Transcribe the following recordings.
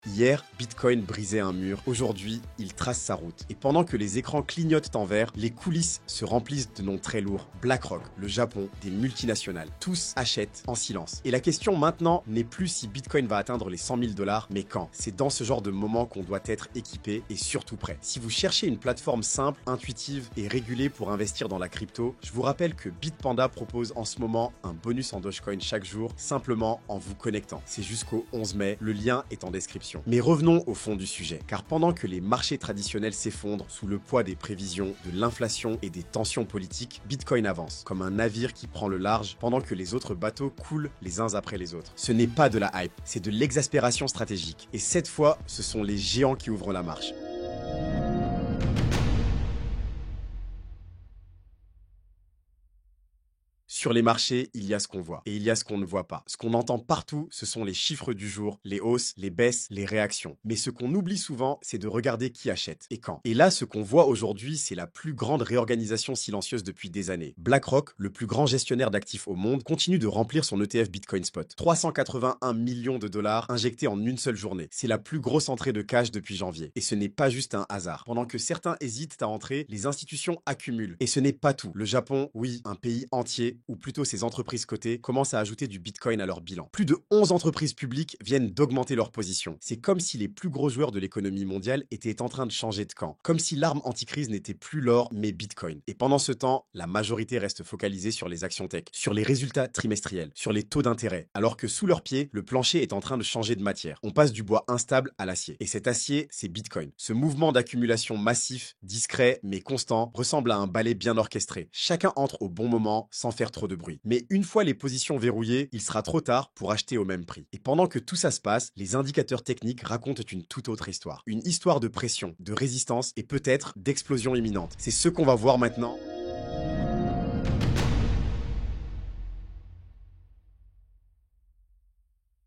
Hier, Bitcoin brisait un mur. Aujourd'hui, il trace sa route. Et pendant que les écrans clignotent en vert, les coulisses se remplissent de noms très lourds. BlackRock, le Japon, des multinationales. Tous achètent en silence. Et la question maintenant n'est plus si Bitcoin va atteindre les 100 000 $, mais quand. C'est dans ce genre de moment qu'on doit être équipé et surtout prêt. Si vous cherchez une plateforme simple, intuitive et régulée pour investir dans la crypto, je vous rappelle que Bitpanda propose en ce moment un bonus en Dogecoin chaque jour, simplement en vous connectant. C'est jusqu'au 11 mai. Le lien est en description. Mais revenons au fond du sujet, car pendant que les marchés traditionnels s'effondrent sous le poids des prévisions, de l'inflation et des tensions politiques, Bitcoin avance, comme un navire qui prend le large pendant que les autres bateaux coulent les uns après les autres. Ce n'est pas de la hype, c'est de l'exaspération stratégique. Et cette fois, ce sont les géants qui ouvrent la marche. Sur les marchés, il y a ce qu'on voit et il y a ce qu'on ne voit pas. Ce qu'on entend partout, ce sont les chiffres du jour, les hausses, les baisses, les réactions. Mais ce qu'on oublie souvent, c'est de regarder qui achète et quand. Et là, ce qu'on voit aujourd'hui, c'est la plus grande réorganisation silencieuse depuis des années. BlackRock, le plus grand gestionnaire d'actifs au monde, continue de remplir son ETF Bitcoin Spot. 381 millions de dollars injectés en une seule journée. C'est la plus grosse entrée de cash depuis janvier. Et ce n'est pas juste un hasard. Pendant que certains hésitent à entrer, les institutions accumulent. Et ce n'est pas tout. Le Japon, oui, un pays entier, ou plutôt ces entreprises cotées, commencent à ajouter du Bitcoin à leur bilan. Plus de 11 entreprises publiques viennent d'augmenter leur position. C'est comme si les plus gros joueurs de l'économie mondiale étaient en train de changer de camp. Comme si l'arme anticrise n'était plus l'or, mais Bitcoin. Et pendant ce temps, la majorité reste focalisée sur les actions tech, sur les résultats trimestriels, sur les taux d'intérêt, alors que sous leurs pieds, le plancher est en train de changer de matière. On passe du bois instable à l'acier. Et cet acier, c'est Bitcoin. Ce mouvement d'accumulation massif, discret, mais constant, ressemble à un ballet bien orchestré. Chacun entre au bon moment, sans faire trop de bruit. Mais une fois les positions verrouillées, il sera trop tard pour acheter au même prix. Et pendant que tout ça se passe, les indicateurs techniques racontent une toute autre histoire. Une histoire de pression, de résistance et peut-être d'explosion imminente. C'est ce qu'on va voir maintenant.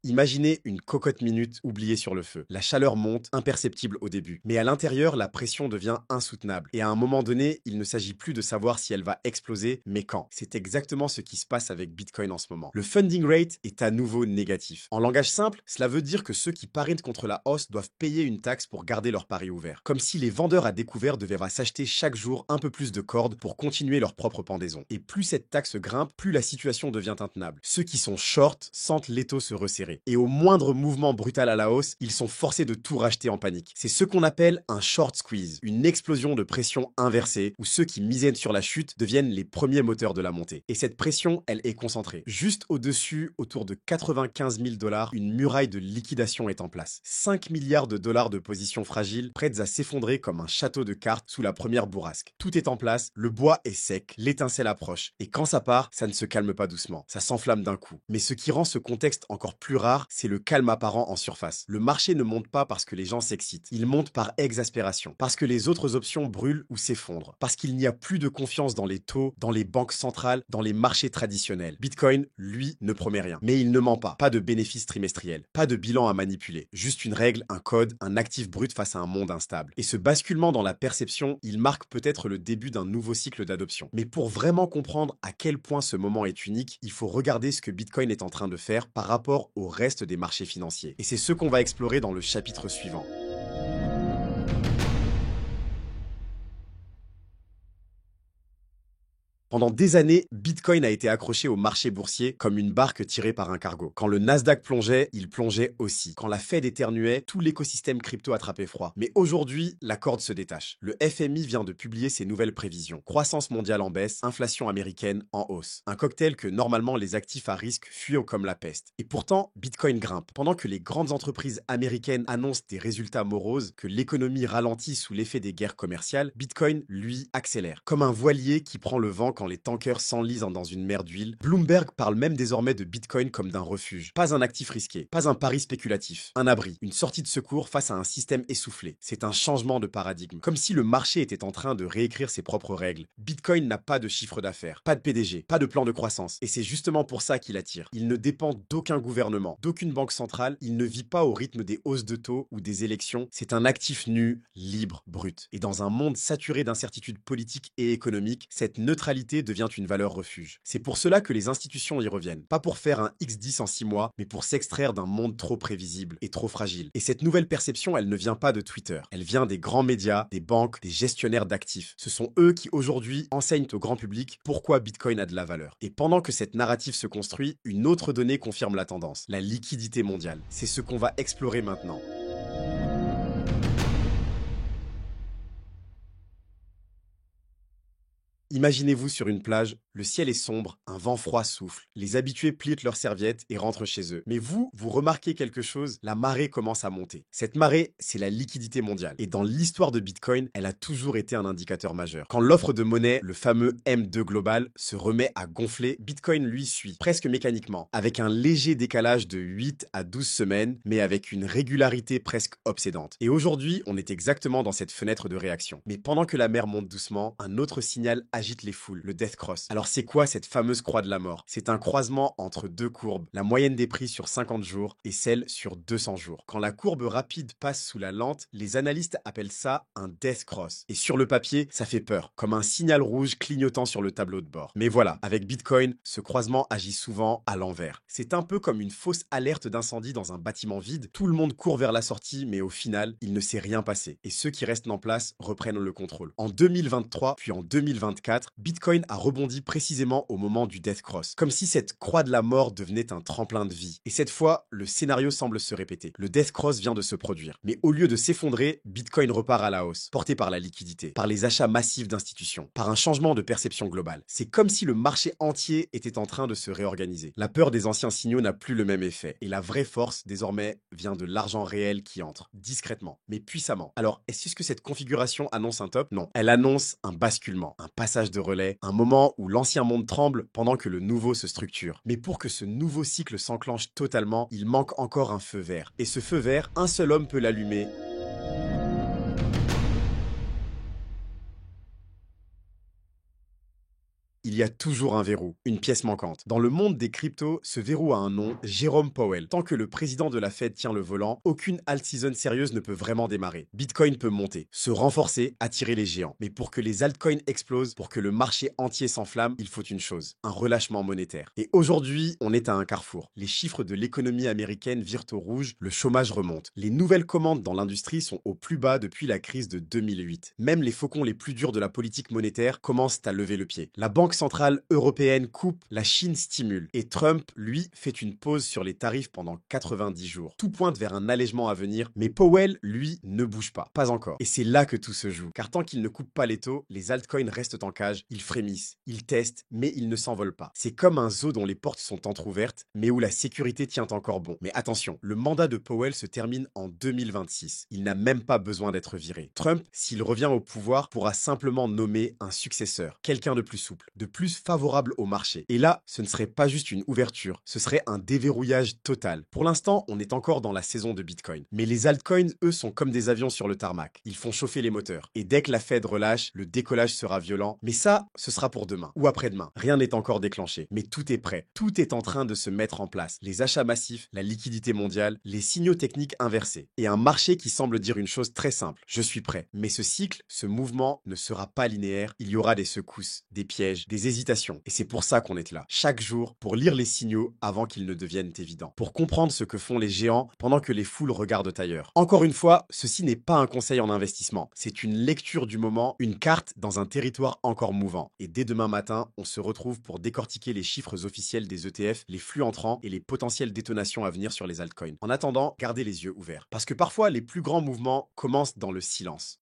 Imaginez une cocotte minute oubliée sur le feu. La chaleur monte, imperceptible au début. Mais à l'intérieur, la pression devient insoutenable. Et à un moment donné, il ne s'agit plus de savoir si elle va exploser, mais quand. C'est exactement ce qui se passe avec Bitcoin en ce moment. Le funding rate est à nouveau négatif. En langage simple, cela veut dire que ceux qui parinent contre la hausse doivent payer une taxe pour garder leur pari ouvert. Comme si les vendeurs à découvert devaient s'acheter chaque jour un peu plus de cordes pour continuer leur propre pendaison. Et plus cette taxe grimpe, plus la situation devient intenable. Ceux qui sont short sentent l'étau se resserrer. Et au moindre mouvement brutal à la hausse, ils sont forcés de tout racheter en panique. C'est ce qu'on appelle un short squeeze, une explosion de pression inversée, où ceux qui misaient sur la chute deviennent les premiers moteurs de la montée. Et cette pression, elle est concentrée. Juste au-dessus, autour de 95 000 $, une muraille de liquidation est en place. 5 milliards de dollars de positions fragiles, prêtes à s'effondrer comme un château de cartes sous la première bourrasque. Tout est en place, le bois est sec, l'étincelle approche. Et quand ça part, ça ne se calme pas doucement, ça s'enflamme d'un coup. Mais ce qui rend ce contexte encore plus rare, c'est le calme apparent en surface. Le marché ne monte pas parce que les gens s'excitent, il monte par exaspération, parce que les autres options brûlent ou s'effondrent, parce qu'il n'y a plus de confiance dans les taux, dans les banques centrales, dans les marchés traditionnels. Bitcoin, lui, ne promet rien. Mais il ne ment pas. Pas de bénéfices trimestriels, pas de bilan à manipuler. Juste une règle, un code, un actif brut face à un monde instable. Et ce basculement dans la perception, il marque peut-être le début d'un nouveau cycle d'adoption. Mais pour vraiment comprendre à quel point ce moment est unique, il faut regarder ce que Bitcoin est en train de faire par rapport au reste des marchés financiers. Et c'est ce qu'on va explorer dans le chapitre suivant. Pendant des années, Bitcoin a été accroché au marché boursier comme une barque tirée par un cargo. Quand le Nasdaq plongeait, il plongeait aussi. Quand la Fed éternuait, tout l'écosystème crypto attrapait froid. Mais aujourd'hui, la corde se détache. Le FMI vient de publier ses nouvelles prévisions. Croissance mondiale en baisse, inflation américaine en hausse. Un cocktail que normalement les actifs à risque fuient comme la peste. Et pourtant, Bitcoin grimpe. Pendant que les grandes entreprises américaines annoncent des résultats moroses, que l'économie ralentit sous l'effet des guerres commerciales, Bitcoin, lui, accélère. Comme un voilier qui prend le vent quand les tankers s'enlisent dans une mer d'huile. Bloomberg parle même désormais de Bitcoin comme d'un refuge. Pas un actif risqué, pas un pari spéculatif, un abri, une sortie de secours face à un système essoufflé. C'est un changement de paradigme. Comme si le marché était en train de réécrire ses propres règles. Bitcoin n'a pas de chiffre d'affaires, pas de PDG, pas de plan de croissance. Et c'est justement pour ça qu'il attire. Il ne dépend d'aucun gouvernement, d'aucune banque centrale, il ne vit pas au rythme des hausses de taux ou des élections. C'est un actif nu, libre, brut. Et dans un monde saturé d'incertitudes politiques et économiques, cette neutralité liquidité devient une valeur refuge. C'est pour cela que les institutions y reviennent. Pas pour faire un X10 en 6 mois, mais pour s'extraire d'un monde trop prévisible et trop fragile. Et cette nouvelle perception, elle ne vient pas de Twitter. Elle vient des grands médias, des banques, des gestionnaires d'actifs. Ce sont eux qui aujourd'hui enseignent au grand public pourquoi Bitcoin a de la valeur. Et pendant que cette narrative se construit, une autre donnée confirme la tendance, la liquidité mondiale. C'est ce qu'on va explorer maintenant. Imaginez-vous sur une plage, le ciel est sombre, un vent froid souffle, les habitués plient leurs serviettes et rentrent chez eux. Mais vous remarquez quelque chose, la marée commence à monter. Cette marée, c'est la liquidité mondiale. Et dans l'histoire de Bitcoin, elle a toujours été un indicateur majeur. Quand l'offre de monnaie, le fameux M2 global, se remet à gonfler, Bitcoin lui suit, presque mécaniquement, avec un léger décalage de 8 à 12 semaines, mais avec une régularité presque obsédante. Et aujourd'hui, on est exactement dans cette fenêtre de réaction. Mais pendant que la mer monte doucement, un autre signal agite les foules, le Death Cross. Alors c'est quoi cette fameuse croix de la mort? C'est un croisement entre deux courbes, la moyenne des prix sur 50 jours et celle sur 200 jours. Quand la courbe rapide passe sous la lente, les analystes appellent ça un Death Cross. Et sur le papier, ça fait peur, comme un signal rouge clignotant sur le tableau de bord. Mais voilà, avec Bitcoin, ce croisement agit souvent à l'envers. C'est un peu comme une fausse alerte d'incendie dans un bâtiment vide. Tout le monde court vers la sortie, mais au final, il ne s'est rien passé. Et ceux qui restent en place reprennent le contrôle. En 2023, puis en 2024, Bitcoin a rebondi précisément au moment du Death Cross, comme si cette croix de la mort devenait un tremplin de vie. Et cette fois, le scénario semble se répéter. Le Death Cross vient de se produire. Mais au lieu de s'effondrer, Bitcoin repart à la hausse, porté par la liquidité, par les achats massifs d'institutions, par un changement de perception globale. C'est comme si le marché entier était en train de se réorganiser. La peur des anciens signaux n'a plus le même effet. Et la vraie force, désormais, vient de l'argent réel qui entre, discrètement, mais puissamment. Alors, est-ce que cette configuration annonce un top? Non. Elle annonce un basculement, un passage de relais, un moment où l'ancien monde tremble pendant que le nouveau se structure. Mais pour que ce nouveau cycle s'enclenche totalement, il manque encore un feu vert. Et ce feu vert, un seul homme peut l'allumer. Il y a toujours un verrou, une pièce manquante. Dans le monde des cryptos, ce verrou a un nom, Jérôme Powell. Tant que le président de la Fed tient le volant, aucune alt-season sérieuse ne peut vraiment démarrer. Bitcoin peut monter, se renforcer, attirer les géants. Mais pour que les altcoins explosent, pour que le marché entier s'enflamme, il faut une chose, un relâchement monétaire. Et aujourd'hui, on est à un carrefour. Les chiffres de l'économie américaine virent au rouge, le chômage remonte. Les nouvelles commandes dans l'industrie sont au plus bas depuis la crise de 2008. Même les faucons les plus durs de la politique monétaire commencent à lever le pied. La Banque centrale européenne coupe, la Chine stimule. Et Trump, lui, fait une pause sur les tarifs pendant 90 jours. Tout pointe vers un allègement à venir, mais Powell, lui, ne bouge pas. Pas encore. Et c'est là que tout se joue. Car tant qu'il ne coupe pas les taux, les altcoins restent en cage, ils frémissent, ils testent, mais ils ne s'envolent pas. C'est comme un zoo dont les portes sont entrouvertes, mais où la sécurité tient encore bon. Mais attention, le mandat de Powell se termine en 2026. Il n'a même pas besoin d'être viré. Trump, s'il revient au pouvoir, pourra simplement nommer un successeur, quelqu'un de plus souple, de plus favorable au marché. Et là, ce ne serait pas juste une ouverture, ce serait un déverrouillage total. Pour l'instant, on est encore dans la saison de Bitcoin. Mais les altcoins, eux, sont comme des avions sur le tarmac. Ils font chauffer les moteurs. Et dès que la Fed relâche, le décollage sera violent. Mais ça, ce sera pour demain ou après-demain. Rien n'est encore déclenché. Mais tout est prêt. Tout est en train de se mettre en place. Les achats massifs, la liquidité mondiale, les signaux techniques inversés. Et un marché qui semble dire une chose très simple. Je suis prêt. Mais ce cycle, ce mouvement ne sera pas linéaire. Il y aura des secousses, des pièges, des hésitations. Et c'est pour ça qu'on est là, chaque jour, pour lire les signaux avant qu'ils ne deviennent évidents. Pour comprendre ce que font les géants pendant que les foules regardent ailleurs. Encore une fois, ceci n'est pas un conseil en investissement. C'est une lecture du moment, une carte dans un territoire encore mouvant. Et dès demain matin, on se retrouve pour décortiquer les chiffres officiels des ETF, les flux entrants et les potentielles détonations à venir sur les altcoins. En attendant, gardez les yeux ouverts. Parce que parfois, les plus grands mouvements commencent dans le silence.